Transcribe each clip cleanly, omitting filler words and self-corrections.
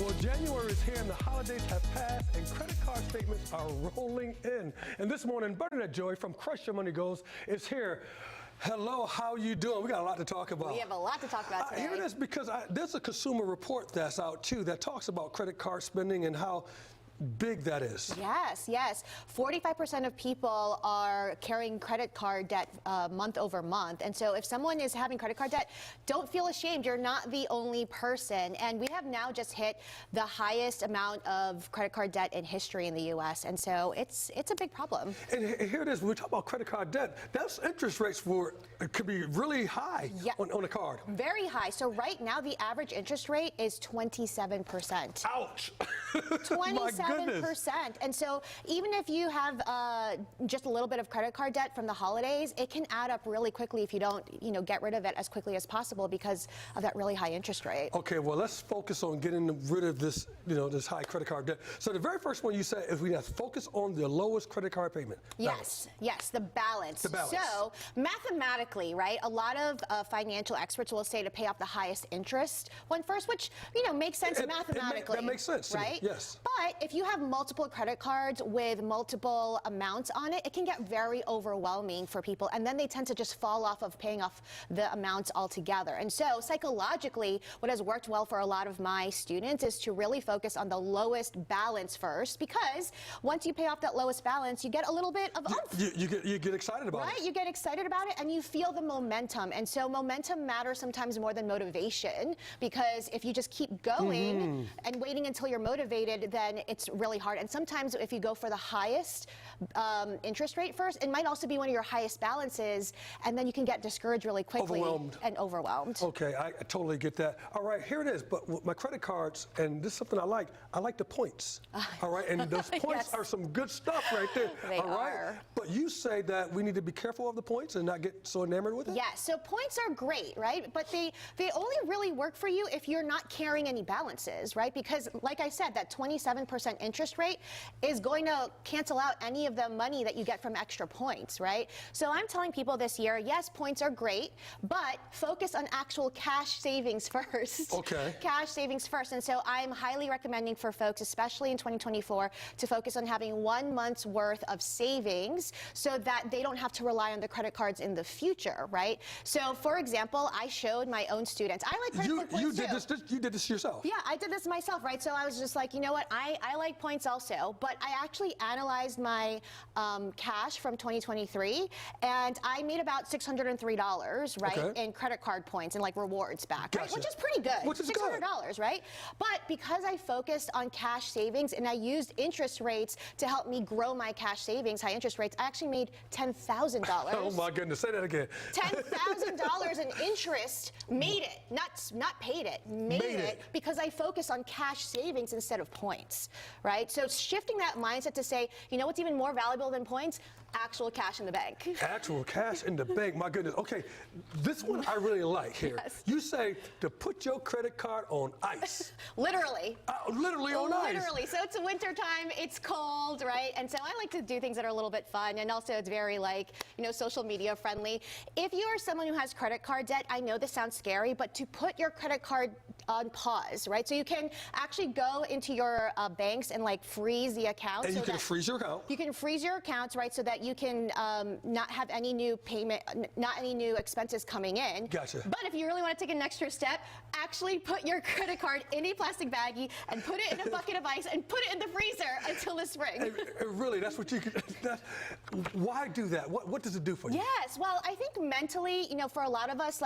Well, January is here and the holidays have passed and credit card statements are rolling in. And this morning, Bernadette Joy from Crush Your Money Goals is here. Hello, how you doing? We got a lot to talk about. We have a lot to talk about today. I hear this because there's a consumer report that's out too that talks about credit card spending and how big that is. Yes, yes. 45% of people are carrying credit card debt month over month. And so if someone is having credit card debt, don't feel ashamed. You're not the only person. And we have now just hit the highest amount of credit card debt in history in the U.S. And so it's a big problem. And here it is. When we talk about credit card debt, that's interest rates could be really high on a card. Very high. So right now, the average interest rate is 27%. Ouch. 27%. And so even if you have just a little bit of credit card debt from the holidays, it can add up really quickly if you don't, get rid of it as quickly as possible because of that really high interest rate. Okay, well, let's focus on getting rid of this, this high credit card debt. So the very first one you said is we have to focus on the lowest credit card payment. Yes, yes, the balance. The balance. So mathematically, right, a lot of financial experts will say to pay off the highest interest one first, which, makes sense mathematically. That makes sense, right? Yes. But if you have multiple credit cards with multiple amounts on it, it can get very overwhelming for people. And then they tend to just fall off of paying off the amounts altogether. And so psychologically, what has worked well for a lot of my students is to really focus on the lowest balance first, because once you pay off that lowest balance, you get a little bit of oomph. You get excited about it. Right? You get excited about it and you feel the momentum. And so momentum matters sometimes more than motivation, because if you just keep going and waiting until you're motivated, then it's really hard. And sometimes if you go for the highest interest rate first, it might also be one of your highest balances, and then you can get discouraged really quickly. Overwhelmed. Okay, I totally get that. All right, here it is. But with my credit cards, and this is something I like the points. All right, and those points are some good stuff right there. They are. But you say that we need to be careful of the points and not get so enamored with it? Yeah, so points are great, right? But they only really work for you if you're not carrying any balances, right? Because like I said, that 27% interest rate is going to cancel out any of the money that you get from extra points, right? So I'm telling people this year, yes, points are great, but focus on actual cash savings first. Okay. Cash savings first. And so I'm highly recommending for folks, especially in 2024, to focus on having 1 month's worth of savings so that they don't have to rely on the credit cards in the future, right? So for example, I showed my own students. I like credit card points You did this yourself? Yeah, I did this myself, right? So I was just like, you know what? I like points also, but I actually analyzed my cash from 2023, and I made about $603, right, in credit card points and like rewards back, right? Which is pretty good. Which is $600, right? But because I focused on cash savings and I used interest rates to help me grow my cash savings, high interest rates, I actually made $10,000. Oh my goodness, say that again. $10,000 in interest, made it, not paid it, made it because I focused on cash savings instead of points, right? So shifting that mindset to say, you know what's even more valuable than points? Actual cash in the bank. Actual cash in the bank, my goodness. Okay, this one I really like here. Yes. You say to put your credit card on ice. Literally. Literally on ice. Literally. So it's winter time, it's cold, right? And so I like to do things that are a little bit fun, and also it's very social media friendly. If you are someone who has credit card debt, I know this sounds scary, but to put your credit card on pause, right? So you can actually go into your banks and freeze the account. And you can freeze your account. You can freeze your accounts, right, so that you can not have any new payment, not any new expenses coming in. Gotcha. But if you really want to take an extra step, actually put your credit card in a plastic baggie and put it in a bucket of ice and put it in the freezer until the spring. Really, that's what you can. Why do that? What does it do for you? Yes, well, I think mentally, for a lot of us,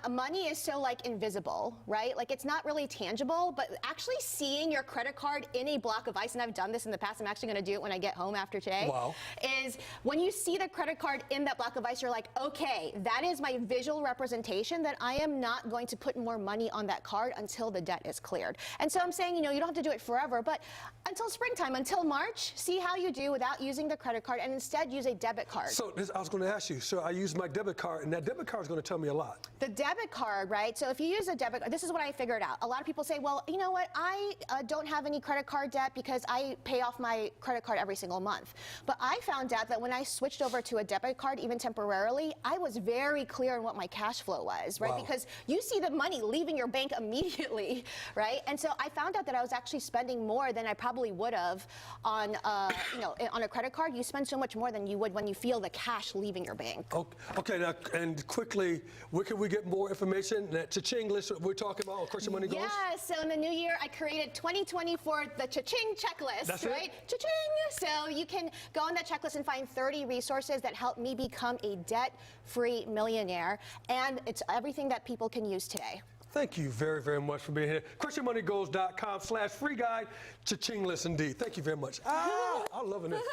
money is so invisible, right? It's not really tangible, but actually seeing your credit card in a block of ice, and I've done this in the past, I'm actually going to do it when I get home after today. Wow. Is when you see the credit card in that block of ice, you're like, okay, that is my visual representation that I am not going to put more money on that card until the debt is cleared. And so I'm saying, you don't have to do it forever, but until springtime, until March, see how you do without using the credit card and instead use a debit card. So I was going to ask you, so I use my debit card, and that debit card is going to tell me a lot. The debit card, right? So if you use a debit card, this is what what I figured out. A lot of people say, well, you know what, I don't have any credit card debt because I pay off my credit card every single month. But I found out that when I switched over to a debit card, even temporarily, I was very clear on what my cash flow was, right? Wow. Because you see the money leaving your bank immediately, right? And so I found out that I was actually spending more than I probably would have on, you know, on a credit card. You spend so much more than you would when you feel the cash leaving your bank. Okay, now, and quickly, where can we get more information? That cha-ching list we're talking about, Crush Your Money Goals? Yeah, so in the new year, I created 2024, the cha-ching checklist, That's right? it? Cha-ching! So you can go on that checklist and find 30 resources that help me become a debt-free millionaire, and it's everything that people can use today. Thank you very, very much for being here. CrushYourMoneyGoals.com/free guide, cha-ching list indeed. Thank you very much. I'm loving this.